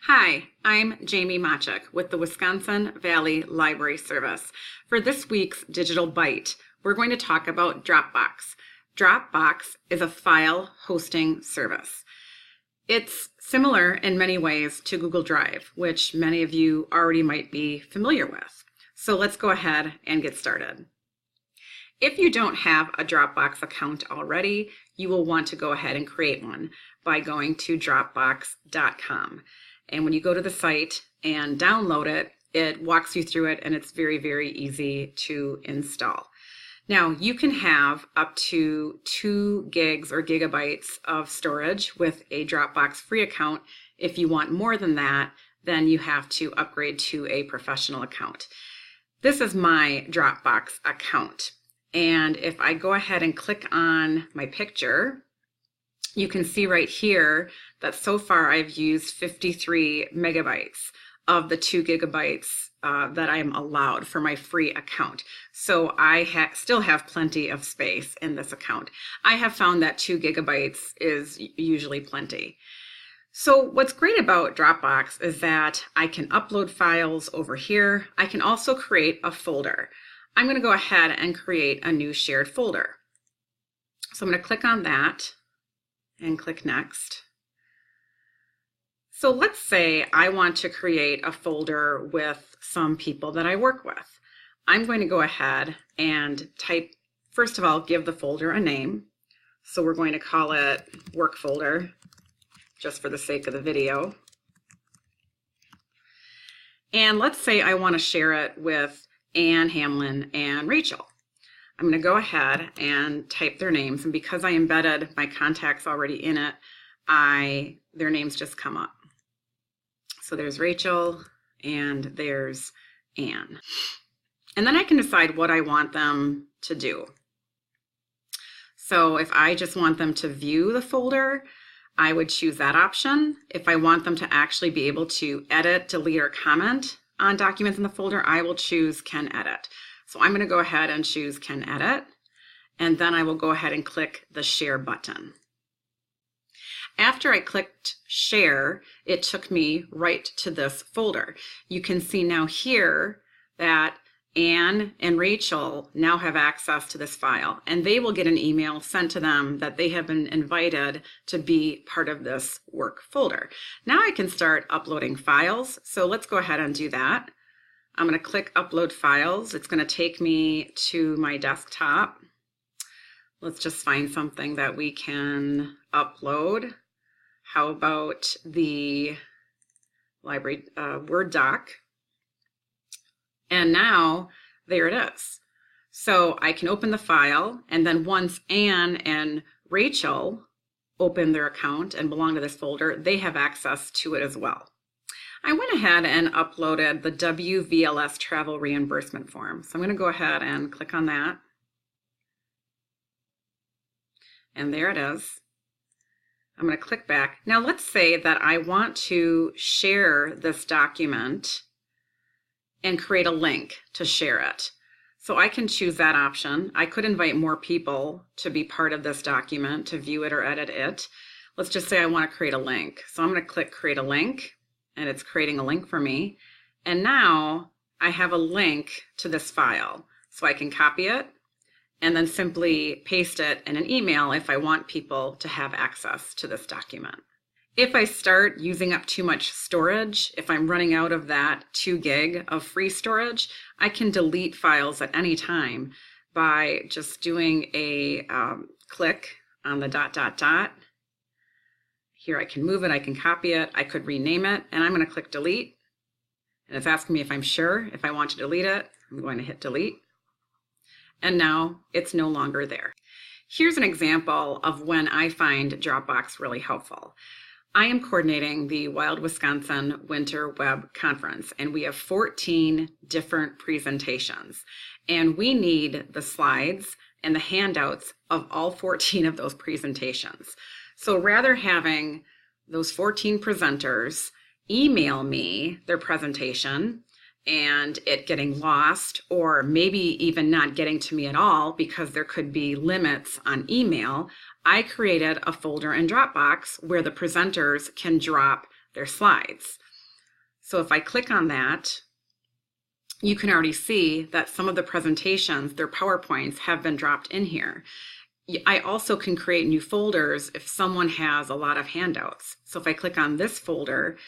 Hi, I'm Jamie Machik with the Wisconsin Valley Library Service. For this week's Digital Byte, we're going to talk about Dropbox. Dropbox is a file hosting service. It's similar in many ways to Google Drive, which many of you already might be familiar with. So let's go ahead and get started. If you don't have a Dropbox account already, you will want to go ahead and create one by going to Dropbox.com. And when you go to the site and download it, it walks you through it and it's very, very easy to install. Now, you can have up to 2 gigs or gigabytes of storage with a Dropbox free account. If you want more than that, then you have to upgrade to a professional account. This is my Dropbox account. And if I go ahead and click on my picture, you can see right here that so far I've used 53 megabytes of the 2 gigabytes that I am allowed for my free account. So I still have plenty of space in this account. I have found that 2 gigabytes is usually plenty. So what's great about Dropbox is that I can upload files over here. I can also create a folder. I'm going to go ahead and create a new shared folder. So I'm going to click on that and click Next. So let's say I want to create a folder with some people that I work with. I'm going to go ahead and type, first of all, give the folder a name. So we're going to call it Work Folder, just for the sake of the video. And let's say I want to share it with Ann, Hamlin, and Rachel. I'm going to go ahead and type their names, and because I embedded my contacts already in it, their names just come up. So there's Rachel and there's Ann. And then I can decide what I want them to do. So if I just want them to view the folder, I would choose that option. If I want them to actually be able to edit, delete, or comment on documents in the folder, I will choose Can Edit. So I'm going to go ahead and choose Can Edit, and then I will go ahead and click the Share button. After I clicked Share, it took me right to this folder. You can see now here that Ann and Rachel now have access to this file, and they will get an email sent to them that they have been invited to be part of this work folder. Now I can start uploading files, so let's go ahead and do that. I'm going to click Upload Files. It's going to take me to my desktop. Let's just find something that we can upload. How about the library Word doc? And now there it is. So I can open the file, and then once Ann and Rachel open their account and belong to this folder, they have access to it as well. I went ahead and uploaded the WVLS travel reimbursement form. So I'm going to go ahead and click on that. And there it is. I'm going to click back. Now let's say that I want to share this document and create a link to share it. So I can choose that option. I could invite more people to be part of this document, to view it or edit it. Let's just say I want to create a link. So I'm going to click Create a Link, and it's creating a link for me. And now I have a link to this file. So I can copy it and then simply paste it in an email if I want people to have access to this document. If I start using up too much storage, if I'm running out of that 2 gig of free storage, I can delete files at any time by just doing a click on the ... Here I can move it, I can copy it, I could rename it, and I'm going to click Delete. And it's asking me if I'm sure, if I want to delete it. I'm going to hit Delete. And now it's no longer there. Here's an example of when I find Dropbox really helpful. I am coordinating the Wild Wisconsin Winter Web Conference, and we have 14 different presentations. And we need the slides and the handouts of all 14 of those presentations. So rather having those 14 presenters email me their presentation and it getting lost, or maybe even not getting to me at all because there could be limits on email, I created a folder in Dropbox where the presenters can drop their slides. So if I click on that, you can already see that some of the presentations, their PowerPoints, have been dropped in here. I also can create new folders if someone has a lot of handouts. So if I click on this folder,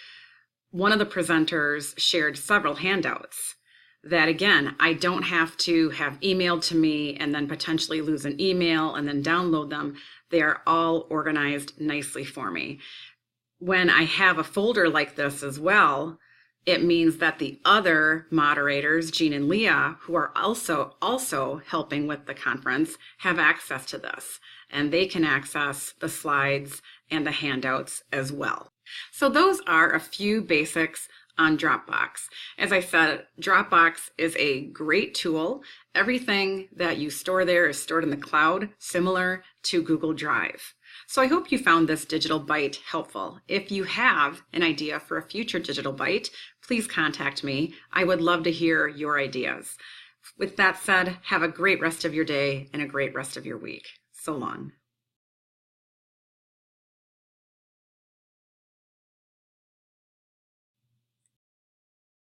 one of the presenters shared several handouts that, again, I don't have to have emailed to me and then potentially lose an email and then download them. They are all organized nicely for me. When I have a folder like this as well, it means that the other moderators, Jean and Leah, who are also helping with the conference, have access to this, and they can access the slides and the handouts as well. So those are a few basics on Dropbox. As I said, Dropbox is a great tool. Everything that you store there is stored in the cloud, similar to Google Drive. So I hope you found this digital Byte helpful. If you have an idea for a future digital Byte, please contact me. I would love to hear your ideas. With that said, have a great rest of your day and a great rest of your week. So long.